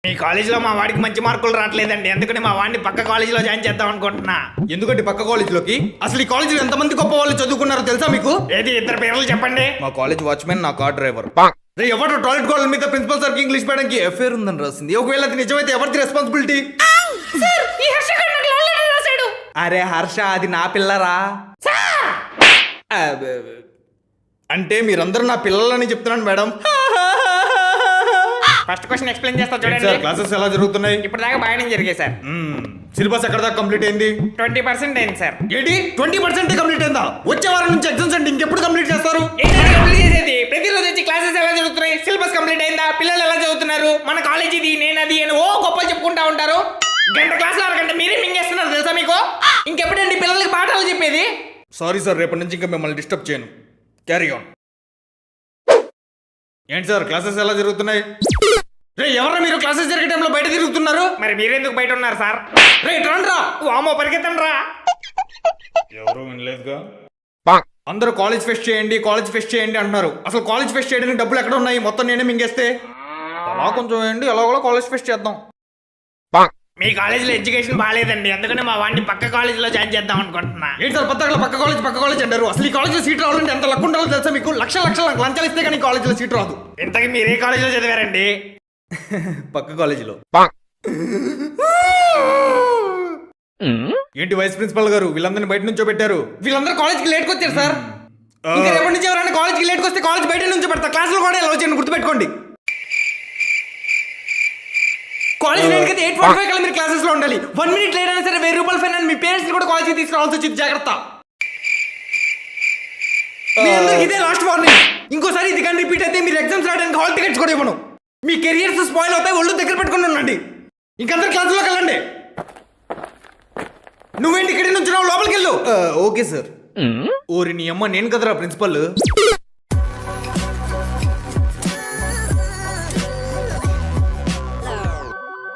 ఈ కాలేజీలో మా వాడికి మంచి మార్కులు రావట్లేదండి, ఎందుకని మా వాడిని పక్క కాలేజీలో జాయిన్ చేద్దాం అనుకుంటున్నా. ఎందుకంటే పక్క కాలేజీలోకి అసలు ఈ కాలేజీలో ఎంతమంది గొప్ప వాళ్ళు చదువుకున్నారో తెలుసా మీకు? ఏది ఇద్దరు పేర్లు చెప్పండి. మా కాలేజ్ వాచ్మెన్, నా కార్ డ్రైవర్. ఎవరు టాయిలెట్ గోడల మీద ప్రిన్సిపల్ సార్ కి ఇంగ్లీష్ మేడంకి ఎఫ్ఐఆర్ ఉందని రాసింది. ఒకవేళ అది నిజమైతే ఎవరిది రెస్పాన్సిబిలిటీ? అరే హర్ష, అది నా పిల్లరా. అంటే మీరందరూ నా పిల్లలని చెప్తున్నాను మేడం. ఫస్ట్ క్వశ్చన్ ఎక్స్ప్లెయిన్ చేస్తా చూడండి. క్లాసెస్ ఎలా జరుగుతున్నాయి? ఇప్పుడు దాకా బాగానే జరిగాయి సార్. సిలబస్ ఎక్కడ దాకా కంప్లీట్ అయింది? 20% అయింది సార్. ఏంటి 20% కంప్లీట్ అయిందా? వచ్చే వారం నుంచి ఎగ్జామ్స్ అంటే ఇంకెప్పుడు కంప్లీట్ చేస్తారు? కంప్లీట్ చేసేది ప్రతిరోజు వచ్చి క్లాసెస్ ఎలా జరుగుతున్నాయి, సిలబస్ కంప్లీట్ అయిందా, పిల్లలు ఎలా చదువుతున్నారు, మన కాలేజ్ ఇది, నేను అది అని ఓ గొప్ప చెప్పుకుంటా ఉంటారు. గంట క్లాసులు అరగంట మీరే మింగేస్తున్నారు తెలుసా మీకు? ఇంకెప్పుడండి పిల్లలకి పాఠాలు చెప్పేది? సారీ సార్, రేపటి నుంచి ఇంకా మిమ్మల్ని డిస్టర్బ్ చేయను. Carry on. ఏంటి సార్ క్లాసెస్ ఎలా జరుగుతున్నాయి? రే ఎవరా మీరు క్లాసెస్ జరిగే టైంలో బయట తిరుగుతున్నారు? మరి మీరెందుకు బయట ఉన్నారు సార్? రే రండి రా. వామో పరిగెత్తండి రా. ఎవరు వినలేదుగా. అందరూ కాలేజ్ ఫెస్ట్ చేయండి, కాలేజ్ ఫెస్ట్ చేయండి అంటున్నారు. అసలు కాలేజ్ ఫెస్ట్ చేయడానికి డబ్బులు ఎక్కడ ఉన్నాయి? మొత్తం నేనే మింగేస్తే అలా కొంచెం వేయండి, అలా కూడా కాలేజ్ ఫెస్ట్ చేద్దాం. మీ కాలేజీలో ఎడ్యుకేషన్ బాగాలేదండి, అందుకని మా వాడిని పక్క కాలేజీలో జాయిన్ చేద్దాం అనుకుంటున్నా. ఏంటి సార్ పక్క కాలేజ్ అంటారు? అసలు ఈ కాలేజ్లో సీట్ రావాలంటే ఎంత లక్ ఉండాలో తెలుసా మీకు? లక్షల లంచాలు ఇస్తే కానీ కాలేజీలో సీట్ రాదు. ఇంతకీ మీరే కాలేజీలో చదివారండి? పక్క కాలేజీలో. ఏంటి వైస్ ప్రిన్సిపల్ గారు వీళ్ళందరినీ బయట నుంచో పెట్టారు? వీళ్ళందరూ కాలేజ్కి లేట్కి వచ్చారు సార్. ఇంకా రేపటి నుంచి ఎవరైనా కాలేజ్కి లేట్కి వస్తే కాలేజ్ బయట నుంచి పెడతా. క్లాసులు కూడా ఎలా వచ్చాను గుర్తుపెట్టుకోండి. కాలేజ్ లేట్కైతే 8:45 కల్లా మీరు క్లాసెస్ లో ఉండాలి. 1 minute లేట్ అయినా సరే 1000 రూపాయలు ఫైన్ అని మీ పేరెంట్స్ కూడా కాలేజ్కి తీసుకురావాల్సి వచ్చింది. జాగ్రత్త. మీ అందరికి ఇదే లాస్ట్ వార్నింగ్. ఇంకోసారి ఇది కానీ రిపీట్ అయితే మీరు ఎగ్జామ్స్ రాయడానికి హాల్ టికెట్స్ కూడా ఇవ్వను. మీ కెరియర్స్ స్పాయిల్ అవుతాయి. ఒళ్ళు దగ్గర పెట్టుకుని ఉండండి. ఇంకందరు క్లాసులోకి వెళ్ళండి. నువ్వేంటి ఇక్కడ నుంచి లోపలికి వెళ్ళు. Okay sir. ఓరి నీ అమ్మ, నేను కదరా ప్రిన్సిపల్.